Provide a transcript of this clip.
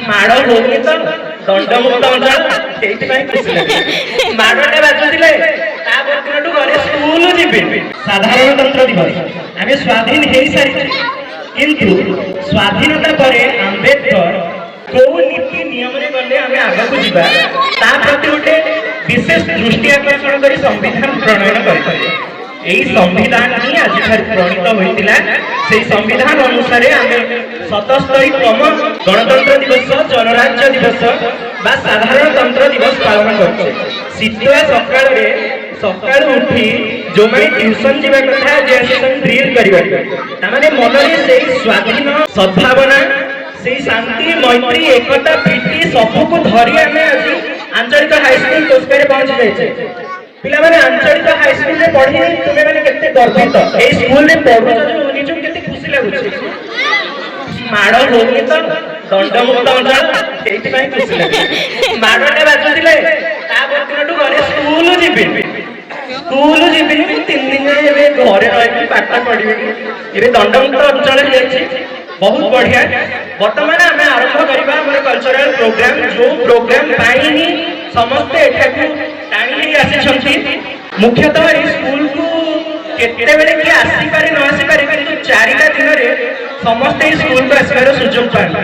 ମାଡ଼ ହଉନି ତ ଦଣ୍ଡମୁକ୍ତ ଅଞ୍ଚଳ ସେଇଥିପାଇଁ ଖୁସି ଲାଗେ। ମାଡ଼ଟେ ବାଜୁଥିଲେ ତା ପରଦିନଠୁ ଘରେ ସ୍କୁଲ ଯିବେ। ସାଧାରଣତନ୍ତ୍ର ଦିବସ ଆମେ ସ୍ୱାଧୀନ ହେଇସାରିଛେ, କିନ୍ତୁ ସ୍ୱାଧୀନତା ପରେ ଆମ୍ବେଦକର କୋଉ ନୀତି ନିୟମରେ ଗଲେ ଆମେ ଆଗକୁ ଯିବା ତା ପ୍ରତି ଗୋଟେ ବିଶେଷ ଦୃଷ୍ଟି ଆକର୍ଷଣ କରି ସମ୍ବିଧାନ ପ୍ରଣୟନ କରିଥିଲେ। এই সংবিধান ହିଁ ଆଜିଠାରୁ ପ୍ରଣୀତ ହୋଇଥିଲା। সেই সংবিଧାନ ଅନୁସାରେ ଆମେ 77তম ଗଣତନ୍ତ୍ର ଦିବସ, ଜନରାଜ୍ୟ ଦିବସ ବା ସାଧାରଣତନ୍ତ୍ର ଦିବସ ପାଳନ କରୁଛେ। ଶୀତୁଆ ସକାଳରେ ସକାଳୁ ଉଠି ଯୋଉମାନେ ଟ୍ୟୁସନ ଯିବା କଥା ଆଜି ଆସିଛନ୍ତି ଡ୍ରିଲ କରିବାକୁ, ତାମାନେ ମନରେ ସେଇ ସ୍ୱାଧୀନ ସଦ୍ଭାବନା, ସେଇ ଶାନ୍ତି, ମୈତ୍ରୀ, ଏକତା, ପ୍ରୀତି ସବୁକୁ ଧରି ଆମେ ଆଜି ଆଞ୍ଚଳିକ ହାଇସ୍କୁଲ କୋସ୍କାରେ ପହଞ୍ଚି ଯାଇଛେ। ପିଲାମାନେ ଆଞ୍ଚଳିକ ହାଇସ୍କୁଲରେ ପଢି ତୁମେ ମାନେ କେତେ ଗର୍ବିତ, ଏଇ ସ୍କୁଲରେ ପଢୁଛ ଯୋଉ ନିଜକୁ କେତେ ଖୁସି ଲାଗୁଛି। ମାଡ଼ ହଉନି ତ ଦଣ୍ଡମୁକ୍ତ ଅଞ୍ଚଳ ସେଇଥିପାଇଁ ଖୁସି ଲାଗେ। ମାଡ଼ଟେ ବାଜୁଥିଲେ ତା ପରଦିନଠୁ ଘରେ ସ୍କୁଲ ଯିବେ। ସ୍କୁଲ ଯିବିନି, ମୁଁ 3 ଦିନ ଏବେ ଘରେ ରହିବି, ପାଠ ପଢିବିନି। ଏବେ ଦଣ୍ଡମୁକ୍ତ ଅଞ୍ଚଳ ହେଇଯାଇଛି, ବହୁତ ବଢିଆ। ବର୍ତ୍ତମାନ ଆମେ ଆରମ୍ଭ କରିବା ଆମର କଲଚରାଲ ପ୍ରୋଗ୍ରାମ, ଯୋଉ ପ୍ରୋଗ୍ରାମ ପାଇଁ ହିଁ ସମସ୍ତେ ଏଠାକୁ ଟାଣି ହେଇ ଆସିଛନ୍ତି। ମୁଖ୍ୟତଃ ଏଇ ସ୍କୁଲକୁ କେତେବେଳେ କିଏ ଆସିପାରେ ନ ଆସିପାରେ, କିନ୍ତୁ 4ଟା ଦିନରେ ସମସ୍ତେ ଏଇ ସ୍କୁଲକୁ ଆସିବାର ସୁଯୋଗ ପାଆନ୍ତି।